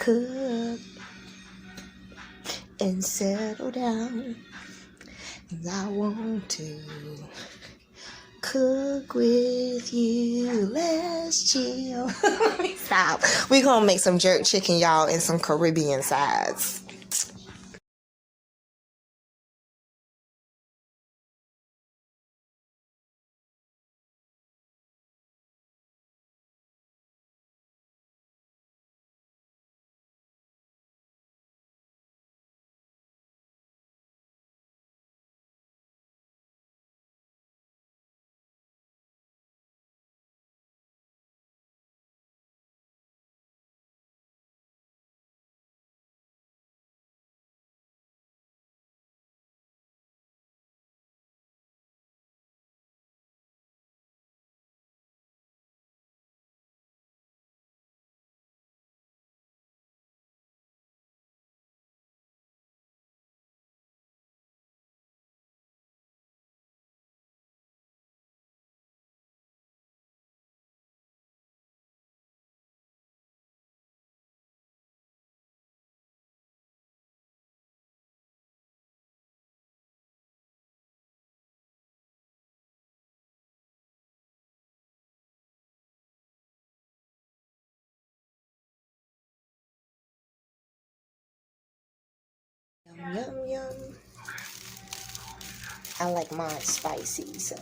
cook and settle down. And I want to cook with you. Let's chill. Let me stop. We're gonna make some jerk chicken, y'all, and some Caribbean sides. Yum, yum, yum. I like mine spicy, so.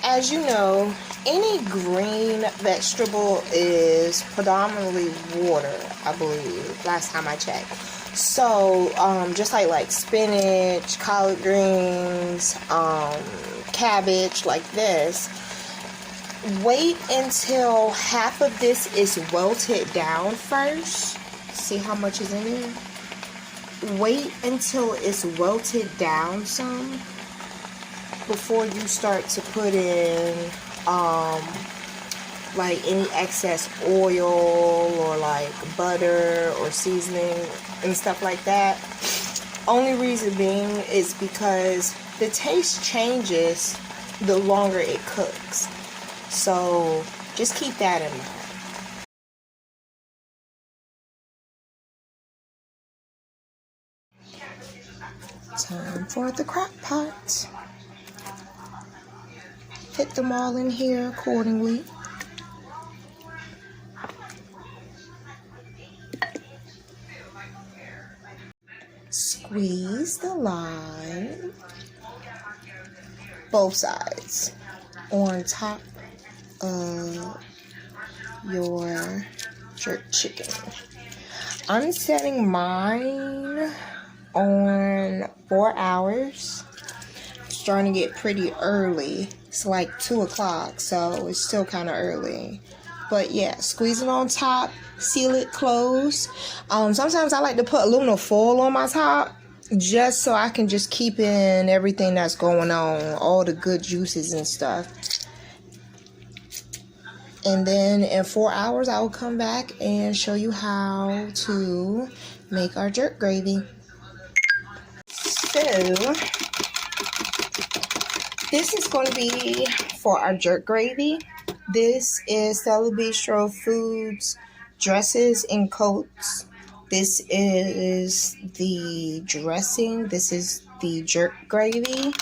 As you know, any green vegetable is predominantly water, I believe, last time I checked. So, just like spinach, collard greens, cabbage, like this, wait until half of this is wilted down first. See how much is in here? Wait until it's wilted down some before you start to put in like any excess oil or like butter or seasoning and stuff like that. Only reason being is because the taste changes the longer it cooks, so just keep that in mind. Time for the crock pot. Put them all in here accordingly. Squeeze the lime, both sides, on top of your jerk chicken. I'm setting mine on 4 hours. It's starting to get pretty early. It's like 2 o'clock, so it's still kind of early. But yeah, squeeze it on top, seal it closed. Sometimes I like to put aluminum foil on my top just so I can just keep in everything that's going on, all the good juices and stuff. And then in 4 hours, I will come back and show you how to make our jerk gravy. So this is going to be for our jerk gravy. This is Stella Bistro Foods dresses and coats. This is the dressing. This is the jerk gravy,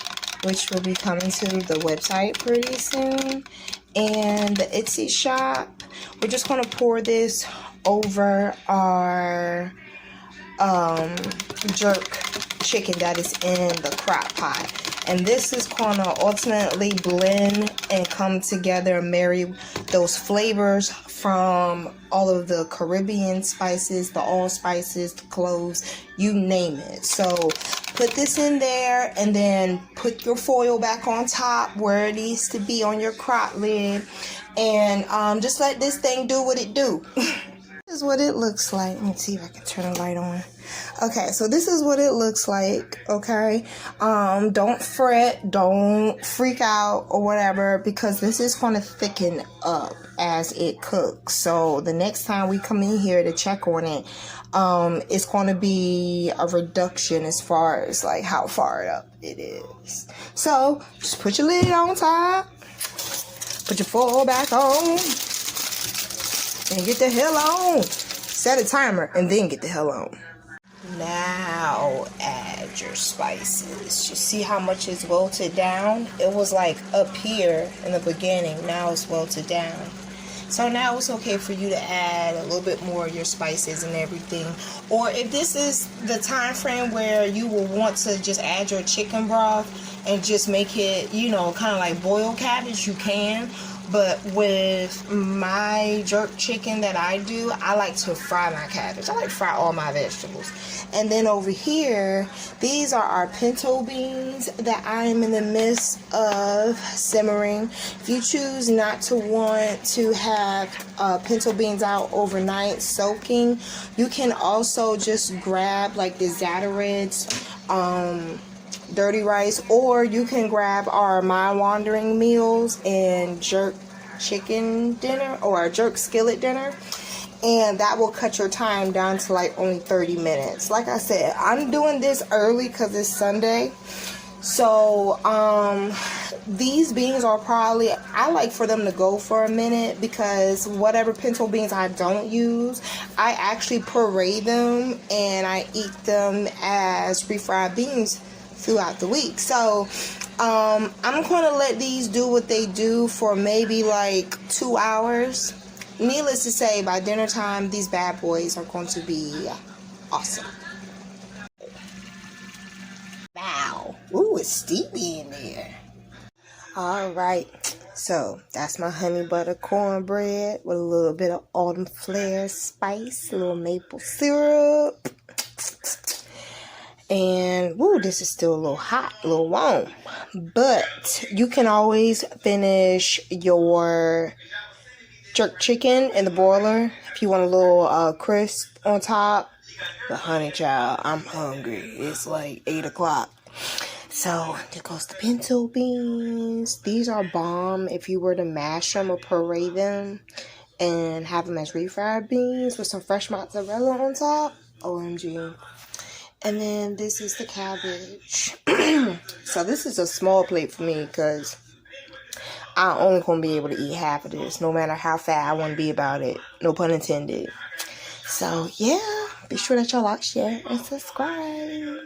which will be coming to the website pretty soon. And the Etsy shop. We're just going to pour this over our jerk chicken that is in the crock pot. And this is going to ultimately blend and come together and marry those flavors from all of the Caribbean spices, the allspices, the cloves, you name it. So put this in there and then put your foil back on top where it needs to be on your crock lid. And just let this thing do what it do. This is what it looks like. Let me see if I can turn the light on. Okay, so this is what it looks like, okay? Don't fret, don't freak out or whatever, because this is going to thicken up as it cooks. So the next time we come in here to check on it, it's going to be a reduction as far as like how far up it is. So just put your lid on top, put your foil back on, and get the hell on. Set a timer and then get the hell on. Now add your spices. You see how much is wilted down? It was like up here in the beginning. Now it's wilted down. So now it's okay for you to add a little bit more of your spices and everything. Or if this is the time frame where you will want to just add your chicken broth and just make it, you know, kind of like boiled cabbage, you can. But with my jerk chicken that I do, I like to fry my cabbage. I like to fry all my vegetables. And then over here, these are our pinto beans that I am in the midst of simmering. If you choose not to want to have pinto beans out overnight soaking, you can also just grab like the Zatarain's dirty rice, or you can grab our mind wandering meals and jerk chicken dinner or a jerk skillet dinner, and that will cut your time down to like only 30 minutes. Like I said, I'm doing this early because it's Sunday. So these beans are probably, I like for them to go for a minute, because whatever pinto beans I don't use, I actually puree them and I eat them as refried beans throughout the week. So I'm going to let these do what they do for maybe like 2 hours. Needless to say, by dinner time, these bad boys are going to be awesome. Wow. Ooh, it's steamy in there. Alright, so that's my honey butter cornbread with a little bit of autumn flare spice, a little maple syrup. And, woo, this is still a little hot, a little warm. But you can always finish your jerk chicken in the broiler if you want a little crisp on top. But honey child, I'm hungry. It's like 8 o'clock. So, there goes the pinto beans. These are bomb if you were to mash them or puree them and have them as refried beans with some fresh mozzarella on top. OMG. And then this is the cabbage. So this is a small plate for me because I'm only going to be able to eat half of this, no matter how fat I want to be about it. No pun intended. So yeah, be sure that y'all like, share, and subscribe.